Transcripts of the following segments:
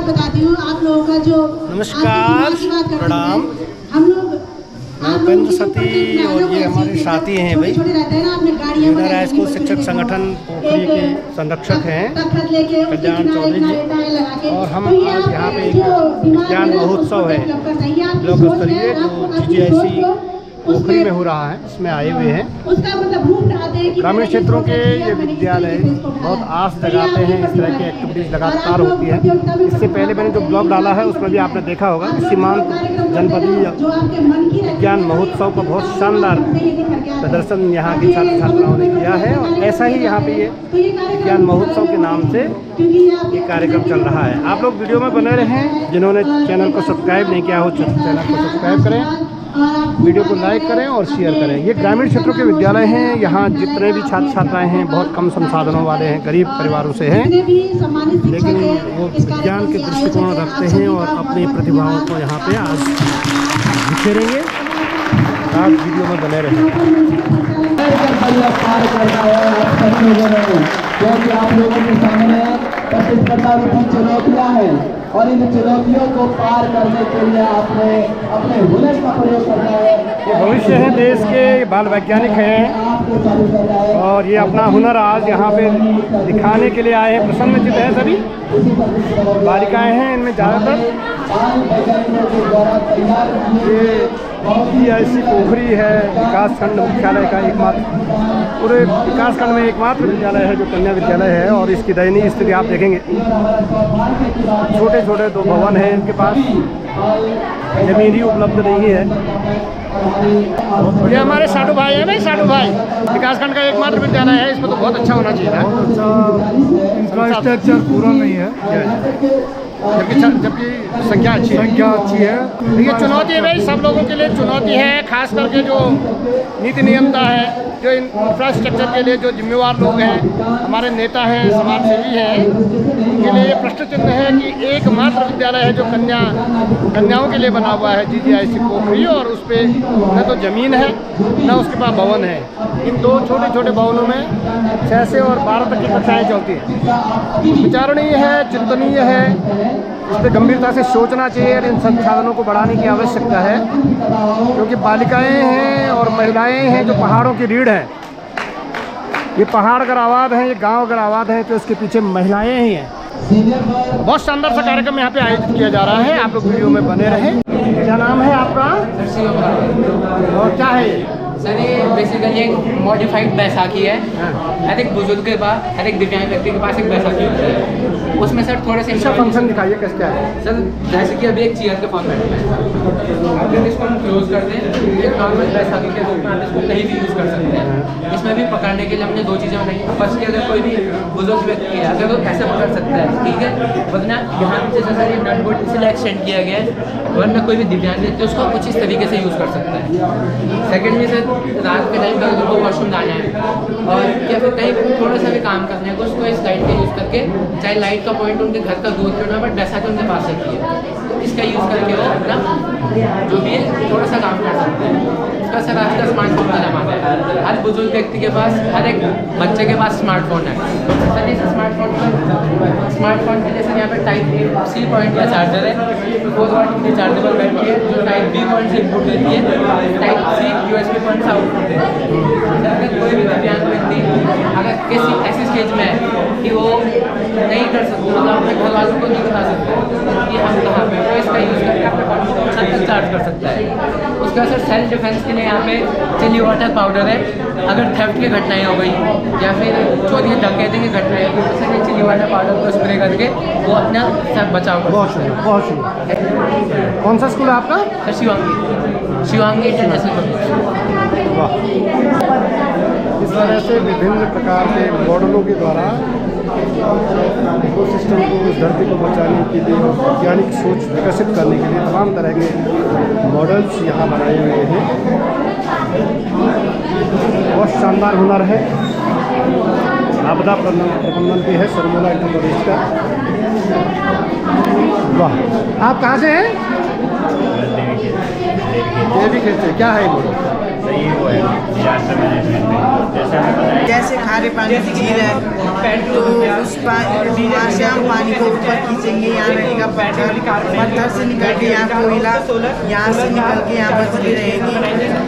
बात बताती हूँ आप लोगों का जो नमस्कार, प्रणाम। हम लोग उपेंद्र सती और ये हमारे साथी हैं भाई। जूनियर हाई स्कूल शिक्षक संगठन पोखरी के संरक्षक हैं कल्याण चौधरी जी। और हम आज यहाँ पे एक विज्ञान महोत्सव है ब्लॉक स्तरीय जो GGIC पोखरी में हो रहा है, इसमें आए हुए हैं। ग्रामीण क्षेत्रों के ये विद्यालय बहुत आस जगाते हैं, इस तरह की एक्टिविटीज़ लगातार होती है। इससे पहले मैंने जो ब्लॉग डाला है उसमें भी आपने देखा होगा कि सीमांत जनपदीय विज्ञान महोत्सव का बहुत शानदार प्रदर्शन यहाँ के छात्र छात्राओं ने किया है। और ऐसा ही यहाँ पे ये विज्ञान महोत्सव के नाम से ये कार्यक्रम चल रहा है। आप लोग वीडियो में बने रहें। जिन्होंने चैनल को सब्सक्राइब नहीं किया हो चैनल को सब्सक्राइब करें, वीडियो को लाइक करें और शेयर करें। ये ग्रामीण क्षेत्रों के विद्यालय हैं। यहाँ जितने भी छात्र छात्राएं हैं बहुत कम संसाधनों वाले हैं, गरीब परिवारों से हैं, लेकिन वो विज्ञान के दृष्टिकोण रखते हैं और अपनी प्रतिभाओं को यहाँ पे आज बिखेरेंगे। आप वीडियो में बने रहें। क्योंकि आप लोगों के सामने प्रतिस्पर्धा रूपी चुनौतियाँ हैं और इन चुनौतियों को पार करने के लिए आपने अपने हुनर का प्रयोग करना है। ये भविष्य है देश के, बाल वैज्ञानिक हैं और ये अपना हुनर आज यहाँ पे दिखाने के लिए आए हैं। प्रसन्नचित्त हैं सभी बालिकाएं हैं इनमें ज़्यादातर। ये GGIC पोखरी है विकासखंड मुख्यालय का एकमात्र, पूरे विकासखंड में एकमात्र विद्यालय है जो कन्या विद्यालय है। और इसकी दयनीय स्थिति आप देखेंगे, छोटे छोटे 2 भवन हैं इनके पास, जमीन ही उपलब्ध नहीं है। ये हमारे साडू भाई हैं, नहीं साडू भाई, विकासखंड का एकमात्र विद्यालय है, इसमें तो बहुत अच्छा होना चाहिए था। इंफ्रास्ट्रक्चर पूरा नहीं है, जबकि संख्या अच्छी है। ये चुनौती है भाई, सब लोगों के लिए चुनौती है। खास करके जो नीति नियमता है, जो इंफ्रास्ट्रक्चर के लिए जो जिम्मेवार लोग हैं, हमारे नेता हैं, समाजसेवी हैं, उनके लिए ये प्रश्न चिन्ह है कि एकमात्र विद्यालय है जो कन्याओं के लिए बना हुआ है GGIC पोखरी। और उस पर न तो ज़मीन है न उसके पास भवन है। इन 2 छोटे छोटे भवनों में 6 से और 12 तक की कक्षाएँ चलती हैं। विचारणीय है, चिंतनीय है, इस पर गंभीरता से सोचना चाहिए और इन संसाधनों को बढ़ाने की आवश्यकता है। क्योंकि बालिकाएं हैं और महिलाएं हैं जो पहाड़ों की रीढ़ हैं। ये पहाड़ अगर आबाद हैं, ये गांव अगर आबाद हैं, तो इसके पीछे महिलाएं ही हैं। बहुत शानदार सा कार्यक्रम यहाँ पे आयोजित किया जा रहा है। आप लोग वीडियो में बने रहें। क्या नाम है आपका और क्या है? सर ये बेसिकली एक मॉडिफाइड बैसाखी है। हर एक बुजुर्ग के पास, हर एक दिव्यांग व्यक्ति के पास एक बैसाखी होती है। उसमें सर थोड़े से इसका फंक्शन दिखाइए कैसे क्या है। सर जैसे कि अभी एक चेयर के फॉर्मेट में अगर इसको हम क्लोज कर दें, एक नॉर्मल बैसाखी के रूप में आप इसको कहीं भी यूज़ कर सकते हैं। इसमें भी पकड़ने के लिए हमने 2 चीज़ें बनाई। फर्स्ट कि अगर कोई भी बुजुर्ग व्यक्ति है अगर वो ऐसे पकड़ सकता है, ठीक है, वरना यहाँ पे जैसे सर ये नट बोल्ट इसलिए एक्सटेंड किया गया है, वरना कोई भी दिव्यांग व्यक्ति उसको कुछ इस तरीके से यूज़ कर सकता है। सेकेंडली सर रात के टाइम पर उनको वॉशरूम जाना है और या फिर कहीं थोड़ा सा भी काम करना है, उसको इस लाइट का यूज़ करके, चाहे लाइट का पॉइंट उनके घर का दूर क्यों ना, बट जैसा कि उनके पास रखी है, तो इसका यूज़ करके वो अपना जो भी है थोड़ा सा काम कर सकते हैं। उसका सर आज का स्मार्टफोन का ज़माना है। हर बुजुर्ग व्यक्ति के पास, हर एक बच्चे के पास स्मार्टफोन है। सर इस स्मार्टफोन के लिए सर यहाँ पर Type-C पॉइंट का चार्जर है, 4 वाट की चार्जेबल बैटरी है जो Type-B पॉइंट से इनपुट देती है, Type-C USB पॉइंट से आउटपुट देती है। अगर कोई भी दिव्यांग व्यक्ति अगर किसी ऐसी स्टेज में है कि वो नहीं कर सकते, मतलब अपने घर वालों को नहीं बता सकते कि हम कहाँ पे, तो इसका यूज़ करके अपने फोन को छत तक चार्ज कर सकता है। उसका सर सेल्फ डिफेंस के लिए यहाँ पे चिली वाटर पाउडर है। अगर थेफ्ट की घटनाएं हो गई या फिर चोरी डकैती की घटनाएं हो गई तो सर ये चिली वाटर पाउडर को स्प्रे करके वो अपना सब बचाव कर। बहुत शुक्रिया, बहुत शुक्रिया। कौन सा स्कूल है आपका? Sir Shivangi international college. वाह, इस तरह से विभिन्न प्रकार के मॉडलों के द्वारा इकोसिस्टम को, उस धरती को बचाने के लिए, वैज्ञानिक सोच विकसित करने के लिए तमाम तरह के मॉडल्स यहाँ बनाए हुए हैं। बहुत शानदार हुनर है। आपदा प्रबंधन की है सरमोला इंटर कॉलेज का। वाह, आप कहाँ से हैं? देवी खेत से। क्या है मॉडल? सही वो है डिजास्टर मैनेजमेंट में। जैसे हमें बताया जैसे खारे पानी की झील है तो उस वहाँ से हम पानी को ऊपर खींचेंगे, यहाँ रहेगा पत्थर से निकल के यहाँ कोयला, यहाँ से निकल के यहाँ बजरी रहेगी,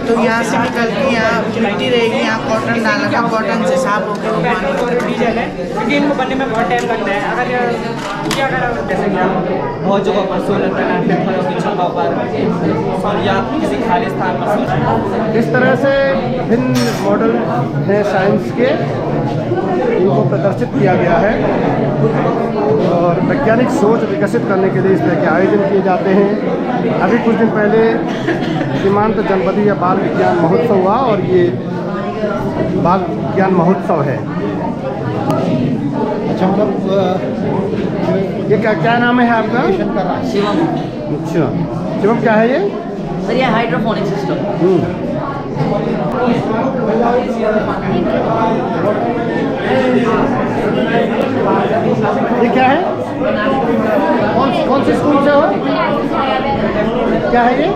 तो यहाँ से निकल के यहाँ मिट्टी रहेगी, यहाँ कॉटन डालना था, कॉटन से साफ होकर वो पानी डीजल है क्योंकि इनको बनने में बहुत टाइम लगता है। अगर जैसे कि बहुत जगह पर सोलर पैनल की छतों पर या किसी खाली स्थान पर इस तरह से विभिन्न मॉडल हैं साइंस के, इनको प्रदर्शित किया गया है और वैज्ञानिक सोच विकसित करने के लिए इस तरह के आयोजन किए जाते हैं। अभी कुछ दिन पहले सीमांत जनपदीय बाल विज्ञान महोत्सव हुआ और ये बाल विज्ञान महोत्सव है। अच्छा, मतलब ये क्या नाम है आपका? शिवम। अच्छा, शिवम क्या है ये? सर ये हाइड्रोपोनिक सिस्टम। ये क्या है? कौन सी स्कूल से हो? क्या है ये?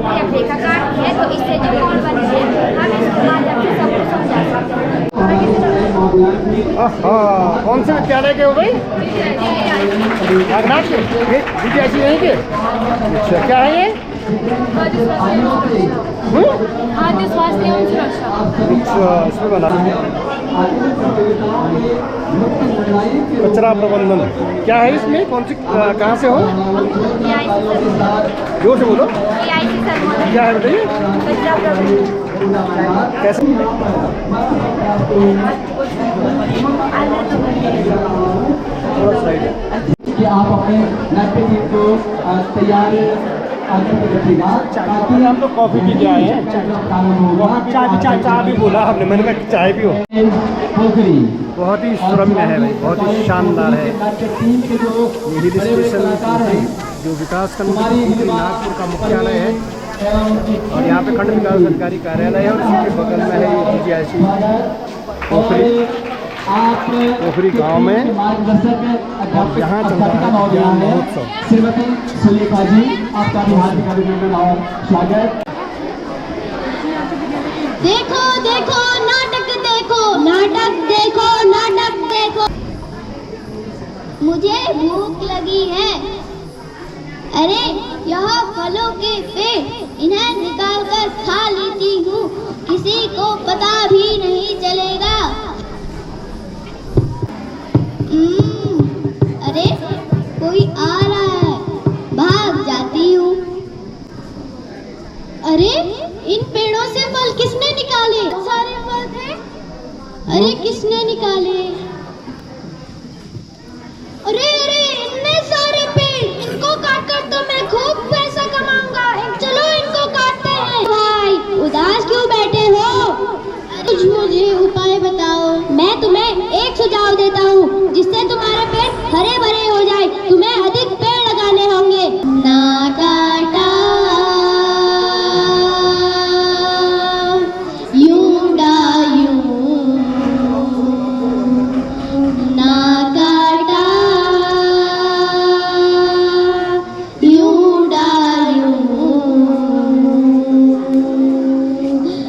एक रेखाकार है तो इससे जो कौन बने हैं हम इसके माध्यम से सबको समझा सकते हैं। कौन से विद्यालय के हो भाई? नागनाथ के? विद्यार्थी नहीं के? अच्छा, क्या है ये? खाद्य स्वास्थ्य एवं सुरक्षा। अच्छा, इसमें बना कचरा प्रबंधन क्या है इसमें? कौन सी कहाँ से हो? जोर से बोलो। क्या है बताइए? कैसे? कि आप अपने नाट्य गीत को तैयार हम तो कॉफ़ी पी के आए हैं। चाय भी बोला हमने, मैंने कहा चाय भी हो। बहुत ही सुरम्य है भाई, बहुत ही शानदार है। ये हिल स्टेशन जो विकास खंड नागपुर का मुख्यालय है और यहाँ पे खंड विकास अधिकारी कार्यालय है और इसी के बगल में है ये जीआईसी पोखरी गाँव में। यहाँ चल रहा है विज्ञान महोत्सव। श्रीमती सुलेखा जी, आपका भी हार्दिक अभिनंदन और स्वागत। देखो देखो नाटक देखो, नाटक देखो, नाटक देखो। मुझे भूख लगी है। अरे यह फलों के पेड़, इन्हें निकाल कर खा लेती हूँ, किसी को पता भी नहीं चलेगा। अरे कोई आ रहा है, भाग जाती हूँ। अरे इन पेड़ों से फल किसने निकाले? सारे फल थे। अरे किसने निकाले? अरे अरे इतने सारे पेड़, इनको काटकर तो मैं खूब पैसा कमाऊंगा। चलो इनको काटते हैं। भाई उदास क्यों बैठे हो? कुछ मुझे उपाय बताओ। मैं तुम्हें एक सुझाव देता हूँ जिससे तुम्हारे पेड़ हरे भरे हो जाए। तुम्हें अधिक पेड़ लगाने होंगे। ना काटा यूं डायूं, ना काटा यूं डायूं,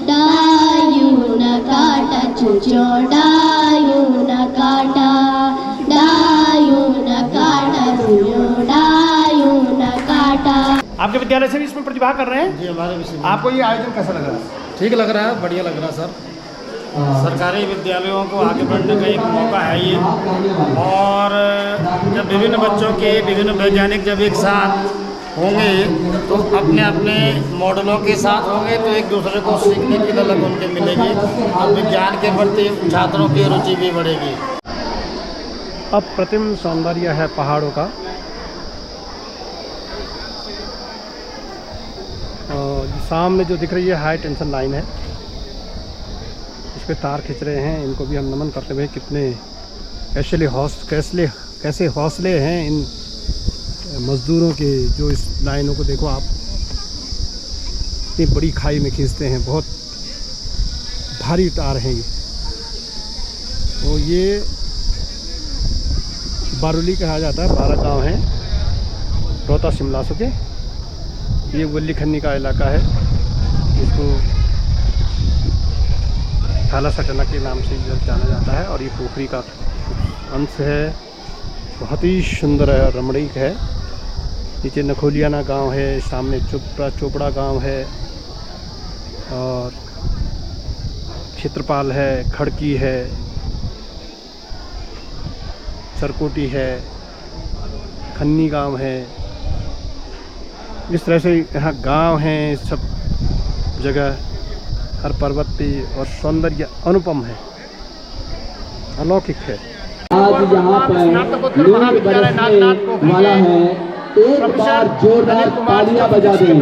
डायूं न काटा चुचो, डायूं न काटा, डायूं न काटा चुचो, डायूं न काटा। आपके विद्यालय से भी इसमें प्रतिभा कर रहे हैं? जी, हमारे विषय आपको ये आयोजन कैसा लग रहा है? ठीक लग रहा है, बढ़िया लग रहा है सर। सरकारी विद्यालयों को आगे बढ़ने का एक मौका है ये। और जब विभिन्न बच्चों के विभिन्न वैज्ञानिक जब एक साथ होंगे तो अपने अपने मॉडलों के साथ होंगे तो एक दूसरे को सीखने की ललक उनके मिलेगी और विज्ञान के प्रति छात्रों की रुचि भी बढ़ेगी। अप्रतिम सौंदर्य है पहाड़ों का। सामने जो दिख रही है हाई टेंशन लाइन है, इस पे तार खींच रहे हैं। इनको भी हम नमन करते हुए, कितने कैसे हौसले हैं इन मज़दूरों के, जो इस लाइनों को देखो आप, इतनी बड़ी खाई में खींचते हैं। बहुत भारी तार हैं ये। तो ये बारुली कहा जाता है, 12 गांव हैं रोहता शिमला के। ये वल्ली खन्नी का इलाका है, इसको थाला सटना के नाम से जाना जाता है। और ये पोखरी का अंश है, बहुत ही सुंदर है, रमणीक है। नीचे नखोलियाना गांव है, सामने चोपड़ा गांव है, और क्षेत्रपाल है, खड़की है, सरकोटी है, खन्नी गांव है। इस तरह से यहाँ गांव हैं सब जगह, हर पर्वत पे, और सौंदर्य अनुपम है, अलौकिक है। आज यहाँ पर लोग बरसने वाला है, एक बार जोरदार तालियां बजा दें, एक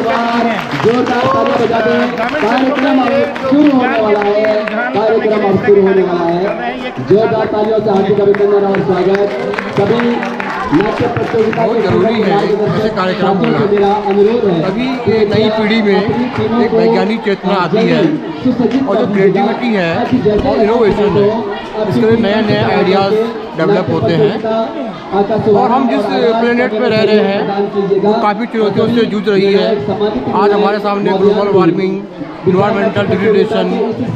बार जोरदार तालियां बजा दें। कार्यक्रम अब शुरू होने वाला है, कार्यक्रम अब शुरू होने वाला है। जोरदार तालियों से हार्दिक अभिनंदन और स्वागत। सभी नाट्य प्रतियोगिता बहुत जरूरी है ऐसे कार्यक्रम होना, मेरा अनुरोध है। तभी ये नई पीढ़ी में एक वैज्ञानिक चेतना आती है, और जो क्रिएटिविटी है और इनोवेशन है, इसके लिए नए नए आइडियाज़ डेवलप होते हैं। और हम जिस प्लेनेट पे रह रहे हैं वो काफ़ी चुनौतियों से जूझ रही है। आज हमारे सामने ग्लोबल वार्मिंग, इन्वायरमेंटल डिग्रेडेशन,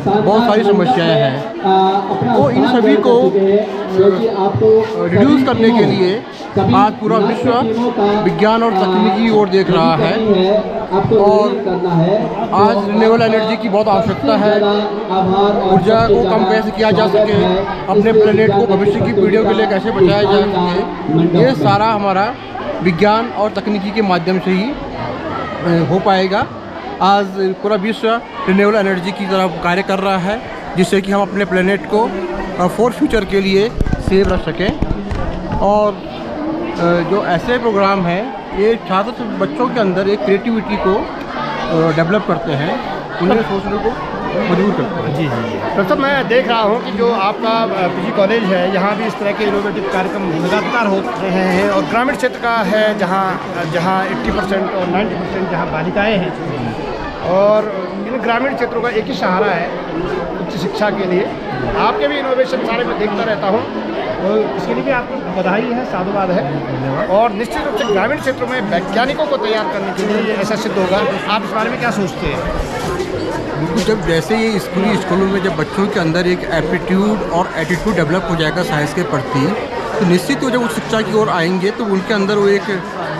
बहुत सारी समस्याएं हैं। तो इन सभी को रिड्यूस करने के लिए आज पूरा विश्व विज्ञान और तकनीकी की ओर देख रहा है, और आज रिन्यूएबल एनर्जी की बहुत आवश्यकता है। ऊर्जा को कम कैसे किया जा सके, अपने प्लेनेट को भविष्य की पीढ़ियों के लिए कैसे बचाया जा सके, ये सारा हमारा विज्ञान और तकनीकी के माध्यम से ही हो पाएगा। आज पूरा विश्व रिन्यूएबल एनर्जी की तरफ कार्य कर रहा है, जिससे कि हम अपने प्लेनेट को फॉर फ्यूचर के लिए सेव रख सकें। और जो ऐसे प्रोग्राम हैं ये छात्र बच्चों के अंदर एक क्रिएटिविटी को डेवलप करते हैं, उन्हें सोचने को मजबूर करते हैं। जी जी। तो सब मैं देख रहा हूँ कि जो आपका पीजी कॉलेज है, यहाँ भी इस तरह के इनोवेटिव कार्यक्रम लगातार हो रहे हैं, और ग्रामीण क्षेत्र का है जहाँ 80% और 90% जहाँ बालिकाएँ हैं, और इन ग्रामीण क्षेत्रों का एक ही सहारा है उच्च शिक्षा के लिए। आपके भी इनोवेशन सारे मैं देखता रहता हूँ, तो इसके लिए भी आपको बधाई है, साधुवाद है। और निश्चित रूप से ग्रामीण क्षेत्रों में वैज्ञानिकों को तैयार करने के लिए ये ऐसा सिद्ध होगा। आप इस बारे में क्या सोचते हैं? जब जैसे ये स्कूलों में जब बच्चों के अंदर एक एप्टीट्यूड और एटीट्यूड डेवलप हो जाएगा साइंस के प्रति, तो निश्चित वो जब उस शिक्षा की ओर आएंगे तो उनके अंदर वो एक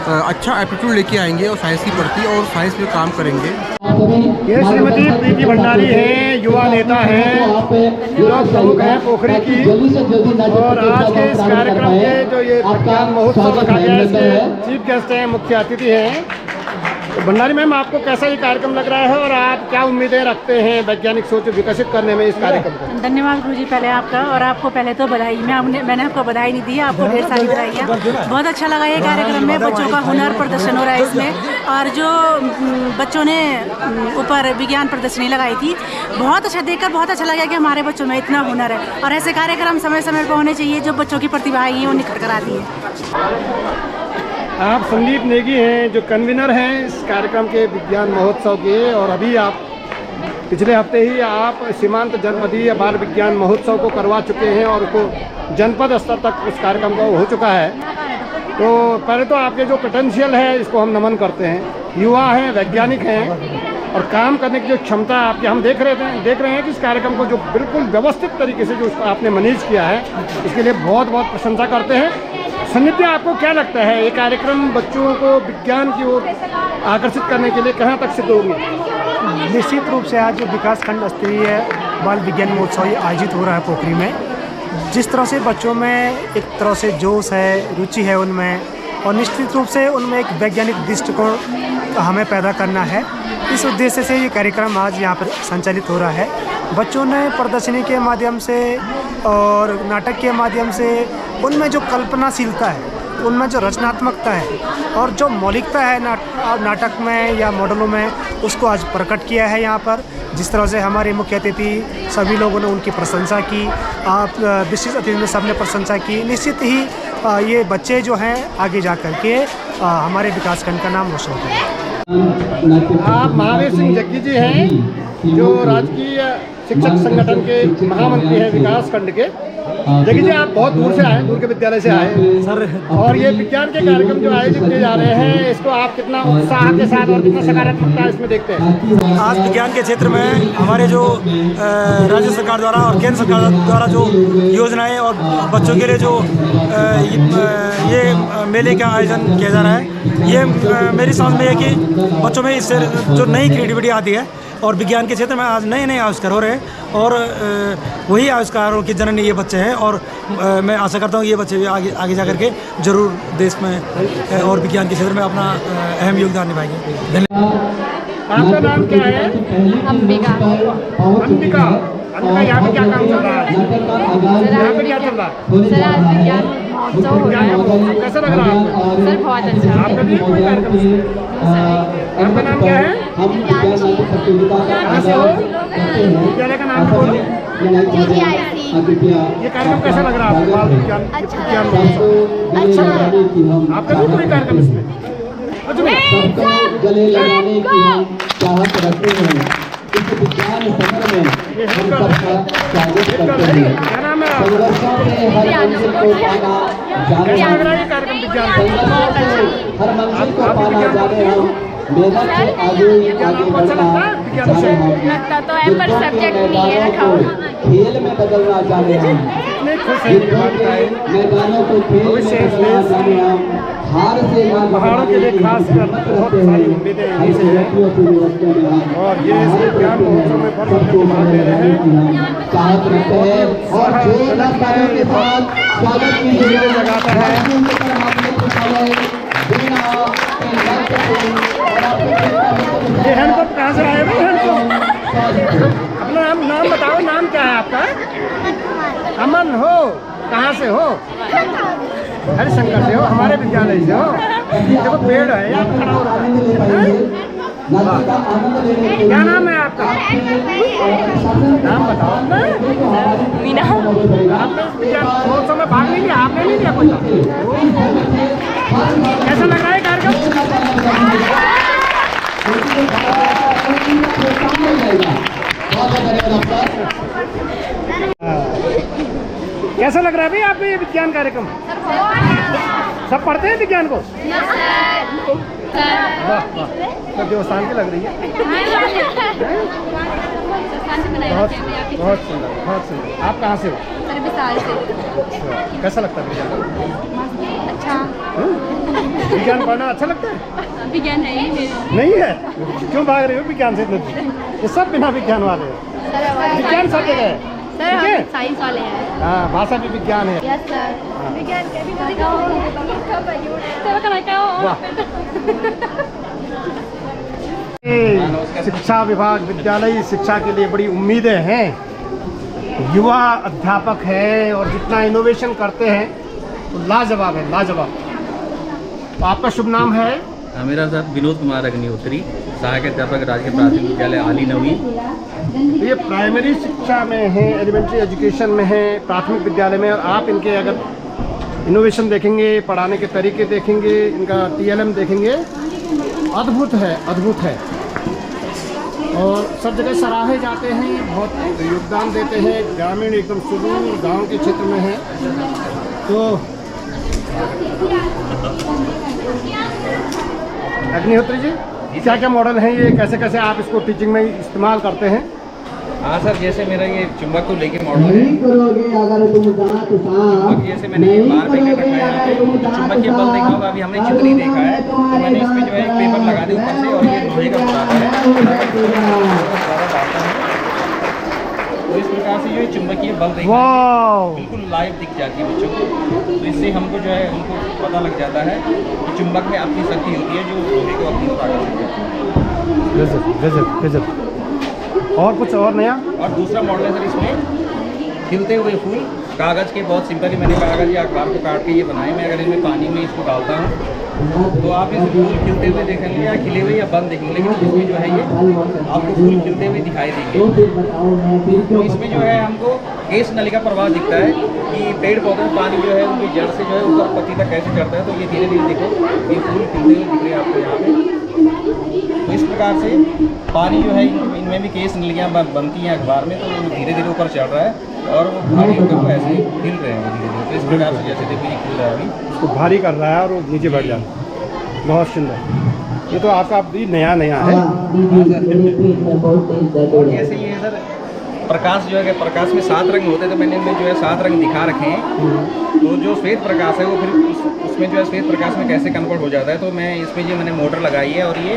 अच्छा एप्टीट्यूड लेके आएंगे और साइंस की प्रति, और साइंस में काम करेंगे। ये श्रीमती प्रीति भंडारी हैं, युवा नेता हैं, युवा प्रमुख हैं पोखरी की, और आज के इस कार्यक्रम के जो ये विज्ञान महोत्सव रखा गया है, इसके चीफ गेस्ट हैं, मुख्य अतिथि हैं। तो भंडारी मैम, आपको कैसा ये कार्यक्रम लग रहा है, और आप क्या उम्मीदें रखते हैं वैज्ञानिक सोच विकसित करने में इस कार्यक्रम को? धन्यवाद गुरुजी पहले आपका, और आपको पहले तो बधाई। मैंने आपको बधाई नहीं दी, आपको ढेर सारी बधाइयाँ। बहुत अच्छा लगा ये कार्यक्रम में, बच्चों का हुनर प्रदर्शन हो रहा है इसमें, और जो बच्चों ने ऊपर विज्ञान प्रदर्शनी लगाई थी, बहुत अच्छा देखकर बहुत अच्छा लगा कि हमारे बच्चों में इतना हुनर है। और ऐसे कार्यक्रम समय समय पर होने चाहिए, जो बच्चों की प्रतिभा है वो निखर कर आती है। आप संदीप नेगी हैं, जो कन्वीनर हैं इस कार्यक्रम के विज्ञान महोत्सव के, और अभी आप पिछले हफ्ते ही आप सीमांत जनपदीय बाल विज्ञान महोत्सव को करवा चुके हैं, और उसको जनपद स्तर तक उस कार्यक्रम का हो चुका है। तो पहले तो आपके जो पोटेंशियल है इसको हम नमन करते हैं। युवा हैं, वैज्ञानिक हैं, और काम करने की जो क्षमता आपकी हम देख रहे हैं कि इस कार्यक्रम को जो बिल्कुल व्यवस्थित तरीके से जो उसको आपने मैनेज किया है, इसके लिए बहुत बहुत प्रशंसा करते हैं। संदीप, आपको क्या लगता है ये कार्यक्रम बच्चों को विज्ञान की ओर आकर्षित करने के लिए कहाँ तक सिद्ध होंगे? निश्चित रूप से आज जो विकासखंड स्तरीय बाल विज्ञान महोत्सव आयोजित हो रहा है पोखरी में, जिस तरह से बच्चों में एक तरह से जोश है, रुचि है उनमें, और निश्चित रूप से उनमें एक वैज्ञानिक दृष्टिकोण हमें पैदा करना है। इस उद्देश्य से ये कार्यक्रम आज यहाँ पर संचालित हो रहा है। बच्चों ने प्रदर्शनी के माध्यम से और नाटक के माध्यम से उनमें जो कल्पनाशीलता है, उनमें जो रचनात्मकता है और जो मौलिकता है नाटक में या मॉडलों में, उसको आज प्रकट किया है यहाँ पर। जिस तरह से हमारे मुख्य अतिथि सभी लोगों ने उनकी प्रशंसा की, आप विशिष्ट अतिथि ने सबने प्रशंसा की। निश्चित ही ये बच्चे जो हैं आगे जा कर के हमारे विकासखंड का नाम रोशन करें। आप महावीर सिंह जग्गी जी हैं, जो राजकीय शिक्षक संगठन के महामंत्री हैं विकासखंड के, देखिए जी, आप बहुत दूर से आए, दूर के विद्यालय से आए सर, और ये विज्ञान के कार्यक्रम जो आयोजित किए जा रहे हैं, इसको आप कितना उत्साह के साथ और कितना सकारात्मकता इसमें देखते हैं? आज विज्ञान के क्षेत्र में हमारे जो राज्य सरकार द्वारा और केंद्र सरकार द्वारा जो योजनाएं और बच्चों के लिए जो ये मेले का आयोजन किया जा रहा है, ये मेरी समझ में है कि बच्चों में इससे जो नई क्रिएटिविटी आती है और विज्ञान के क्षेत्र में आज नए नए आविष्कार हो रहे हैं और वही आविष्कारों की जननी ये बच्चे हैं और मैं आशा करता हूँ ये बच्चे भी आगे जा करके जरूर देश में और विज्ञान के क्षेत्र में अपना अहम योगदान निभाएंगे। धन्यवाद। आपका नाम क्या है? अंबिका। अंबिका, अंबिका, यहाँ पे क्या काम चल रहा है? यहाँ पे क्या चल रहा है? सर आज विज्ञान महोत्सव हो रहा है। कैसा लग रहा है आपको? सर बहुत अच्छा। आपका भी कोई कार्यक्रम? आपका नाम क्या है? कहाँ से हो? विद्यालय का नाम बोलो। ये कार्यक्रम कैसा लग रहा है आपको? बाल विज्ञान अच्छा लग रहा है। आपका भी कोई कार्यक्रम इसमें? गले लगाने की हम चाहत रखते हैं। इस विज्ञान सत्र में हम सबका स्वागत करते हैं। संघर्षों से हर मंजिल को पाना जाने हम हर मंजिल को पाना जाने हम मेहनत से आगे बढ़ना जाने हम लगता तो है पर सब्जेक्ट नहीं है रखा हुआ। खेल में बदलना जाने हम मैदानों को खेल में बदलना जाने हम हार से पहाड़ों के लिए खास कर बहुत सारी उम्मीदें यहीं से हैं और ये इस विज्ञान महोत्सव में बढ़ चढ़ के भाग ले रहे हैं। चाहत रखते हैं और जोरदार तालियों के साथ स्वागत कीजिए लगाता है। ये हैंडपंप कहाँ से आए भाई? हैंडपंप अपना नाम बताओ, नाम क्या है आपका? अमन हो? कहाँ से हो? हरिशंकर से हो? हमारे विद्यालय से हो? देखो पेड़ है, आप खड़ा हो रहा है। क्या नाम है आपका? नाम बताओ अपना। मीना। आपने विज्ञान महोत्सव में भाग नहीं लिया? आपने नहीं लिया कोई? कैसा लग रहा है कार्यक्रम? कैसा लग रहा है भाई आपको ये विज्ञान कार्यक्रम? सब पढ़ते हैं विज्ञान को? वाह वाह, तो देवस्थान की लग रही है। बहुत बहुत सुंदर, बहुत सुंदर। आप कहाँ से हो? सर विशाल से। अच्छा, कैसा लगता है विज्ञान? अच्छा। विज्ञान पढ़ना अच्छा लगता है? विज्ञान है ही नहीं है? क्यों भाग रहे हो विज्ञान से? ये सब बिना विज्ञान वाले हैं। विज्ञान सब जगह है। सर हम साइंस वाले हैं। हाँ, भाषा भी विज्ञान है। Yes sir. विज्ञान के भी शिक्षा विभाग विद्यालयी शिक्षा के लिए बड़ी उम्मीदें हैं। युवा अध्यापक है और जितना इनोवेशन करते हैं तो लाजवाब है, लाजवाब। तो आपका शुभ नाम है? मेरा सर विनोद कुमार अग्निहोत्री, सहायक अध्यापक राजकीय प्राथमिक विद्यालय आली नवी। ये प्राइमरी शिक्षा में है, एलिमेंट्री एजुकेशन में है, प्राथमिक विद्यालय में, और आप इनके अगर इनोवेशन देखेंगे, पढ़ाने के तरीके देखेंगे, इनका TLM देखेंगे, अद्भुत है, अद्भुत है। और सब जगह सराहे जाते हैं, बहुत योगदान देते हैं। ग्रामीण एकदम सुदूर गांव के क्षेत्र में है। तो अग्निहोत्री जी, क्या क्या मॉडल हैं ये? कैसे कैसे आप इसको टीचिंग में इस्तेमाल करते हैं? हाँ सर, जैसे मेरा ये चुंबक को लेके मॉडल है। चुंबक जैसे मैंने बार पे रखा है, चुंबक के बल देखा होगा, अभी हमने चित्र ही देखा है, तो मैंने इसमें जो है एक पेपर लगा दिया ऊपर से और ये लोहे का बुरादा है। तो इस प्रकार से जो है चुंबकीय बल देखा बिल्कुल लाइव दिख जाती है बच्चों को। तो इससे हमको जो है उनको पता लग जाता है कि चुंबक में अपनी शक्ति होती है जो लोहे को अपनी ओर आकर्षित करती है। गजब गजब गजब। और कुछ और नया? और दूसरा मॉडल है सर, इसमें खिलते हुए फूल कागज़ के, बहुत सिंपल ही मैंने कागज़ या अखबार को काट के ये बनाए। मैं अगर इसमें पानी में इसको डालता हूँ तो आप इस फूल खिलते हुए देखेंगे या खिले हुए या बंद देखेंगे, लेकिन इसमें जो है ये आपको फूल खिलते हुए दिखाई देंगे। तो इसमें जो है हमको गैस नली का प्रवाह दिखता है कि पेड़ पौधों में पानी जो है उनकी जड़ से जो है ऊपर पत्ती तक कैसे चढ़ता है। तो ये धीरे धीरे देखो, ये फूल खिलते हुए दिख रहे हैं आपको यहाँ पे। तो इस प्रकार से पानी जो है इनमें भी केस नलियाँ बनती हैं अखबार में, तो वो धीरे धीरे ऊपर चढ़ रहा है और वो भारी होकर वो ऐसे हिल रहे हैं धीरे धीरे। तो इस प्रकार से जैसे देखिए खुल रहा है अभी, उसको भारी कर रहा है और वो नीचे बैठ जाता है। बहुत सुंदर। ये तो आपका भी नया है। और जैसे ये सर प्रकाश जो है, प्रकाश में 7 रंग होते हैं, तो मैंने इनमें जो है 7 रंग दिखा रखे हैं। तो जो श्वेत प्रकाश है वो फिर उसमें जो है श्वेत प्रकाश में कैसे कन्वर्ट हो जाता है, तो मैं इसमें जो मैंने मोटर लगाई है और ये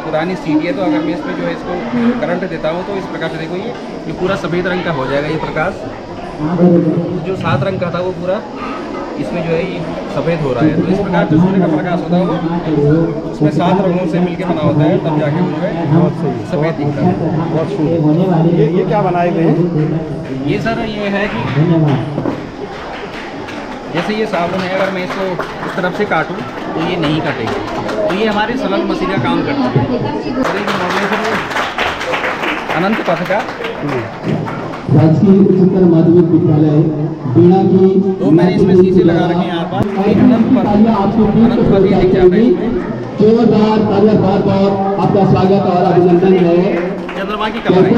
पुरानी सीढ़ी है, तो अगर मैं इसमें जो है इसको करंट देता हूँ तो इस प्रकार से देखो ये पूरा सफ़ेद रंग का हो जाएगा। ये प्रकाश जो 7 रंग का था वो पूरा इसमें जो है ये सफ़ेद हो रहा है। तो इस प्रकार जो सूर्य का प्रकाश होता है वो उसमें 7 रंगों से मिलकर बना होता है, तब जाके वो जो है बहुत सही, सफ़ेद दिखता है। बहुत सुंदर। ये क्या बनाए गए हैं? ये सर ये है कि जैसे ये साबुन है, अगर मैं इसको इस तरफ से काटूं तो ये नहीं कटेगा, तो ये हमारी सलन मशीन का काम करती है। और एक मॉडल है अनंत पथ का, राजकीय उच्चतर माध्यमिक विद्यालय बीणा की, तो मैंने इसमें शीशे लगा रखे हैं यहाँ पर। अनंत पथ ये लिख जाता है इसमें। जोरदार तालियां आपका स्वागत और अभिनंदन है। चंद्रमा की कलर है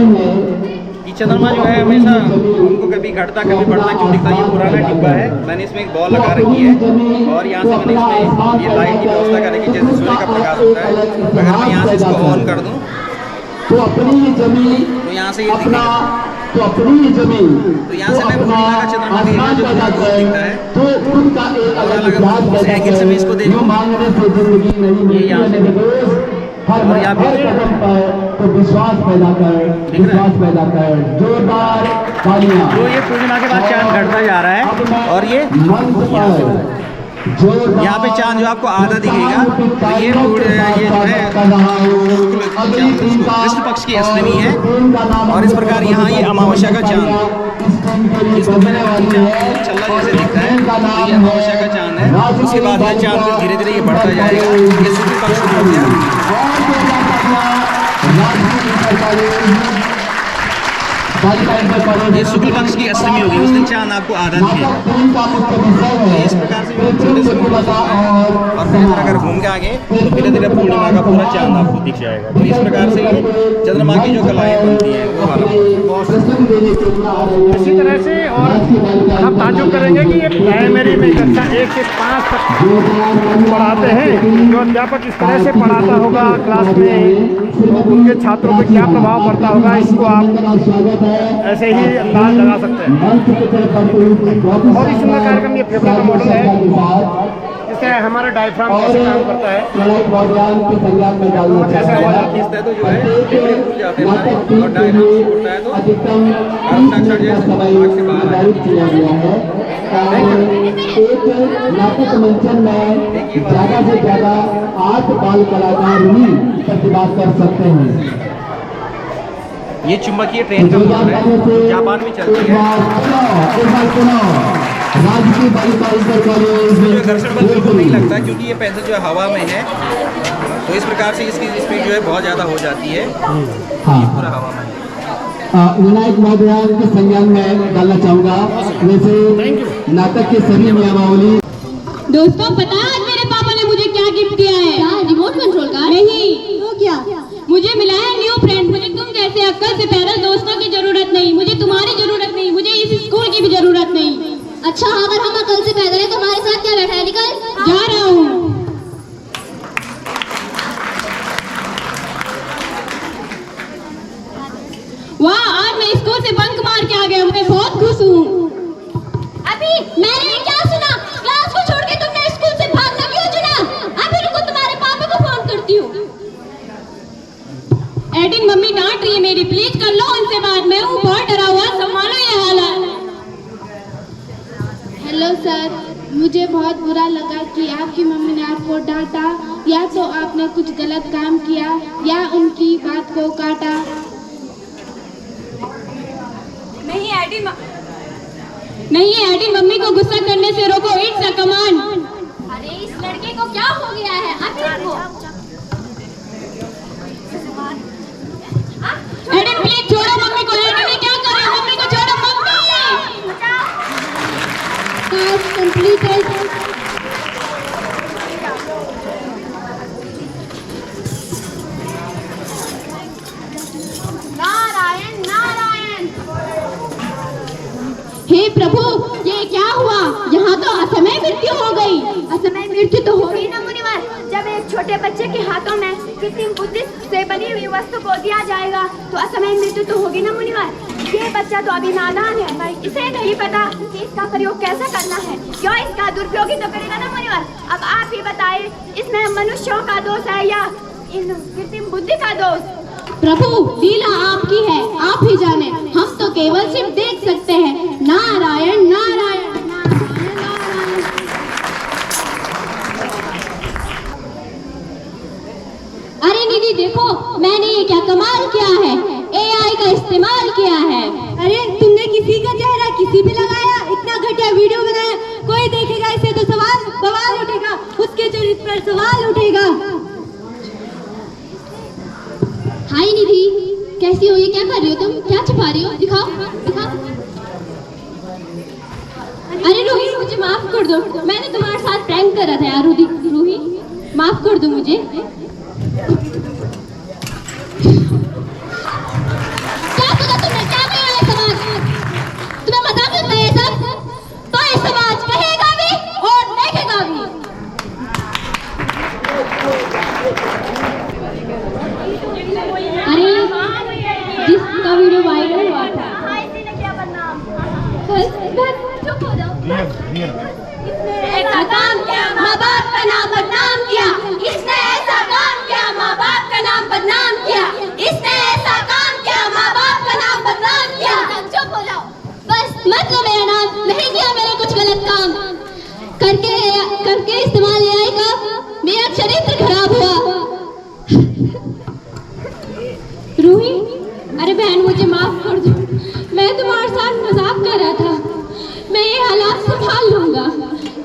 कि चंद्रमा जो है हमेशा उनको कभी घटता कभी बढ़ता क्यों दिखता है। ये पुराना डिब्बा है, मैंने इसमें एक बॉल लगा रखी है और यहाँ से मैंने इसमें ये लाइट की व्यवस्था कर रखी है। जैसे सूर्य का प्रकाश होता है, अगर मैं यहाँ से इसको ऑन कर दूँ तो अपनी जमीन, तो यहाँ से ये दिखेगा, तो अपनी जमीन, तो यहाँ से मैं पूर्णिमा का चंद्रमा देखना जो दिखता है, तो उनका एक अलग उस एंगल से मैं इसको देखूँ, ये यहाँ से और यहाँ पे तो विश्वास पैदा कर जोरदार तालियां। तो ये पूर्णिमा के बाद चांद घटता जा रहा है और ये यहाँ पे चांद जो आपको आधा दिखेगा, तो ये जो है कृष्ण पक्ष की अष्टमी है। और इस प्रकार यहाँ ये अमावस्या का चांद, इसको मैंने छल्ला जैसे दिखता है, तो ये अमावस्या का चांद है। उसके बाद ये चांद धीरे धीरे ये बढ़ता जाएगा, ये शुक्ल पक्ष हो गया। ये शुक्ल पक्ष की अष्टमी होगी, उस दिन चांद आपको आधा दिखेगा। इस प्रकार से और फिर अगर घूम के आगे तो धीरे धीरे पूर्णिमा का पूरा चांद आपको दिख जाएगा। तो इस प्रकार से ये चंद्रमा की जो कलाएँ बनती हैं वो हालत। इसी तरह से और हम ताजुब करेंगे कि ये प्राइमरी में कक्षा 1 से 5 तक पढ़ाते हैं। जो अध्यापक इस तरह से पढ़ाता होगा क्लास में, तो उनके छात्रों पर क्या प्रभाव पड़ता होगा, इसको आप ऐसे ही अंदाज लगा सकते हैं। बहुत ही सुंदर कार्यक्रम, ये फेफड़े का मॉडल है, जिससे हमारा डायफ्राम कैसे काम करता है, कैसे हवा जाती है। तो जो है फेफड़े फूल जाते हैं और डायफ्राम फूलता है तो कार्बन डाइऑक्साइड जैसे दिमाग से बाहर आ जाता है। एक नाटक मंचन में ज़्यादा से ज़्यादा 8 बाल कलाकार ही प्रतिभा कर सकते हैं। ये चुंबकीय ट्रेन का मॉडल है, जापान में चलती है। इसमें जो घर्षण बल बिल्कुल नहीं लगता क्योंकि ये पेंसिल जो है हवा में है, तो इस प्रकार से इसकी स्पीड जो है बहुत ज़्यादा हो जाती है। ये पूरा हवा में है। विनायक महोदय के संज्ञान में डालना चाहूँगा, वैसे नाटक के सभी नियमावली। दोस्तों पता है आज मेरे पापा ने मुझे क्या गिफ्ट किया है? क्या? रिमोट कंट्रोल का? नहीं तो क्या? मुझे मिला है न्यू फ्रेंड। मुझे तुम जैसे अक्कल से पैदल दोस्तों की जरूरत नहीं, मुझे तुम्हारी जरूरत नहीं, मुझे इस स्कूल की भी जरूरत नहीं। अच्छा अगर हम अक्कल से पैदल है तो हमारे साथ क्या बैठा है? निकल जा रहा हूँ। वाह आज मैं स्कूल से बंक मार के आ गया, मैं बहुत खुश हूँ। अभी मैंने क्या सुना? क्लास को छोड़ के तुमने स्कूल से भागना क्यों चुना? अभी रुको तुम्हारे पापा को फोन करती हूँ। एडिन मम्मी डांट रही है मेरी, प्लीज कर लो उनसे बात। मैं हूँ बहुत डरा हुआ, संभालो ये हालात। हेलो सर, मुझे बहुत बुरा लगा कि आपकी मम्मी ने आपको डांटा। या तो आपने कुछ गलत काम किया या उनकी बात को काटा। नहीं एडिन मम्मी को गुस्सा करने से रोको, इट्स अ कमांड। अरे इस लड़के को क्या हो गया है? अभी रुको। एडिन प्लीज छोड़ो मम्मी को। एडिन ने क्या कर रहे हो? मम्मी को छोड़ो। Mummy task completed. असमय मृत्यु तो होगी ना मुनिवर। ये बच्चा तो अभी नादान है, इसे नहीं पता कि इसका प्रयोग कैसे करना है, क्यों इसका दुरुपयोग ही तो करेगा ना मुनिवर। अब आप ही बताइए, इसमें मनुष्यों का दोष है या इन कृत्रिम बुद्धि का दोष? प्रभु लीला आपकी है, आप ही जाने, हम तो केवल सिर्फ देख सकते हैं। नारायण नारायण नारायण नारायण। अरे निधि देखो, मैंने ये क्या कमाल किया है, AI का इस्तेमाल किया है। अरे तुमने किसी का चेहरा किसी पे लगाया, इतना घटिया वीडियो बनाया, कोई देखेगा इसे तो सवाल उठेगा, उसके चरित्र पर सवाल उठेगा। हाय निधि, कैसी हो? ये क्या कर रही हो तुम? क्या छुपा रही हो? दिखाओ दिखाओ। अरे रूही मुझे माफ कर दो, मैंने तुम्हारे साथ प्रैंक करा था यार। रूही माफ कर दो मुझे। क्या सोचा तुमने? क्या किया है समाज? तुम्हें मजाक लगता है सब? तो ये समाज कहेगा भी और देखेगा भी। अरे जिसका वीडियो वायरल हुआ था, चुप हो जाओ। ऐसा काम किया, माँ बाप का नाम बदनाम किया, इसने ऐसा काम किया, माँ बाप का नाम बदनाम किया, इसने ऐसा काम किया, माँ बाप का नाम बदनाम किया। चुप हो जाओ बस, मत लो मेरा नाम, नहीं किया मैंने कुछ गलत काम। करके इस्तेमाल AI का मेरा चरित्र खराब हुआ। रूही, अरे बहन मुझे माफ कर दो, मैं तुम्हारे साथ मजाक कर रहा था। मैं ये हालात संभाल लूंगा,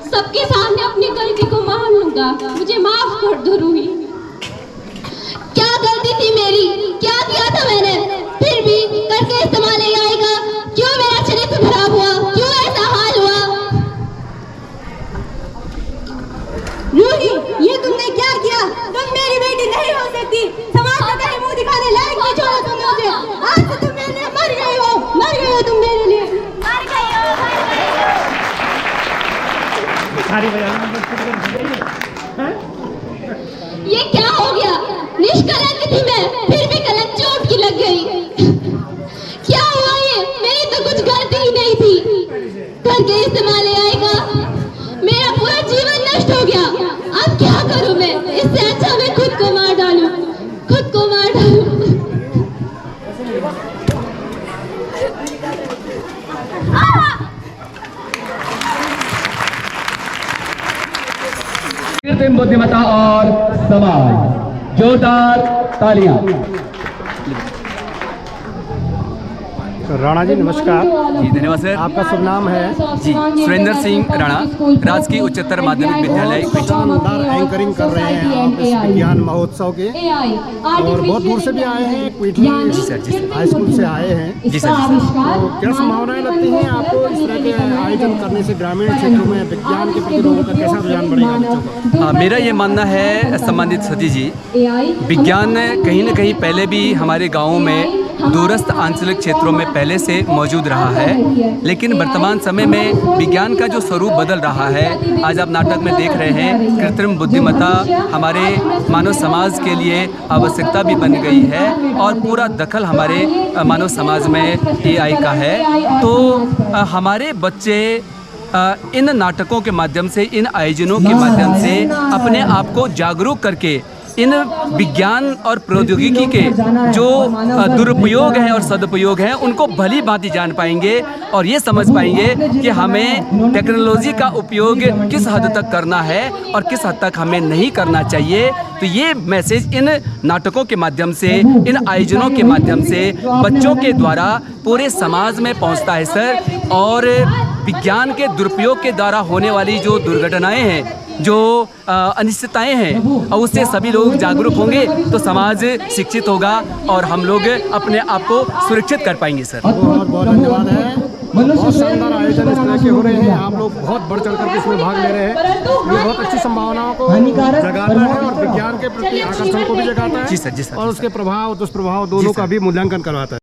सबके सामने अपनी गलती को मान लूंगा, मुझे माफ कर दो रूही। क्या गलती थी मेरी, क्या किया था मैंने? फिर भी करके इस्तेमाल AI का क्यों मेरा चरित्र खराब हुआ, क्यों ऐसा हाल हुआ? रूही, ये तुमने क्या किया? तुम मेरी बेटी नहीं हो सकती, समाज में कहीं मुंह दिखाने लायक नहीं छोड़ा तुमने मुझे। आज से तुम मेरे लिए मर गई हो तुम मेरे लिए। मर गई हो। ये क्या हो गया? निष्कलंक थी मैं, फिर भी कलंक चोट की लग गई। क्या हुआ ये? मेरी तो कुछ गलती ही नहीं थी। करके इस्तेमाल आएगा, मेरा पूरा जीवन नष्ट हो गया। अब क्या करूं मैं? इससे अच्छा मैं खुद को मार डालूं, खुद को मार डालूं। कृत्रिम बुद्धिमत्ता और समाज, जोरदार तालियां। राणा जी नमस्कार। जी धन्यवाद सर। आपका शुभ नाम है? जी सुरेंद्र सिंह राणा, राजकीय उच्चतर माध्यमिक विद्यालय। शानदार एंकरिंग कर रहे हैं आप इस विज्ञान महोत्सव के, और बहुत दूर से भी आए हैं, क्विटली हाई स्कूल से आए हैं। जी सर। तो क्या संभावनाएं लगती हैं आपको इस तरह के आयोजन करने से? ग्रामीण क्षेत्रों में विज्ञान के प्रति लोगों का कैसा रुझान बढ़ेगा बच्चों का? मेरा ये मानना है सम्मानित सती जी, विज्ञान कहीं न कहीं पहले भी हमारे गाँवों में दूरस्थ आंचलिक क्षेत्रों में पहले से मौजूद रहा है, लेकिन वर्तमान समय में विज्ञान का जो स्वरूप बदल रहा है, आज आप नाटक में देख रहे हैं, कृत्रिम बुद्धिमत्ता हमारे मानव समाज के लिए आवश्यकता भी बन गई है और पूरा दखल हमारे मानव समाज में AI का है। तो हमारे बच्चे इन नाटकों के माध्यम से, इन आयोजनों के माध्यम से अपने आप को जागरूक करके इन विज्ञान और प्रौद्योगिकी के जो दुरुपयोग हैं और सदुपयोग हैं उनको भली भांति जान पाएंगे और ये समझ पाएंगे कि हमें टेक्नोलॉजी का उपयोग किस हद तक करना है और किस हद तक हमें नहीं करना चाहिए। तो ये मैसेज इन नाटकों के माध्यम से, इन आयोजनों के माध्यम से बच्चों के द्वारा पूरे समाज में पहुंचता है सर। और विज्ञान के दुरुपयोग के द्वारा होने वाली जो दुर्घटनाएं हैं, जो अनिश्चितताएं हैं, और उससे सभी लोग जागरूक होंगे तो समाज शिक्षित होगा और हम लोग अपने आप को सुरक्षित कर पाएंगे सर। बहुत बहुत धन्यवाद है। बहुत शानदार आयोजन इस तरह के हो रहे हैं, आप लोग बहुत बढ़ चढ़ कर इसमें भाग ले रहे हैं। ये बहुत अच्छी संभावनाओं को जगाता है और विज्ञान के प्रति आकर्षण को भी जगाता है। जी सर, जी सर। और उसके प्रभाव दुष्प्रभाव दोनों का भी मूल्यांकन करवाता है।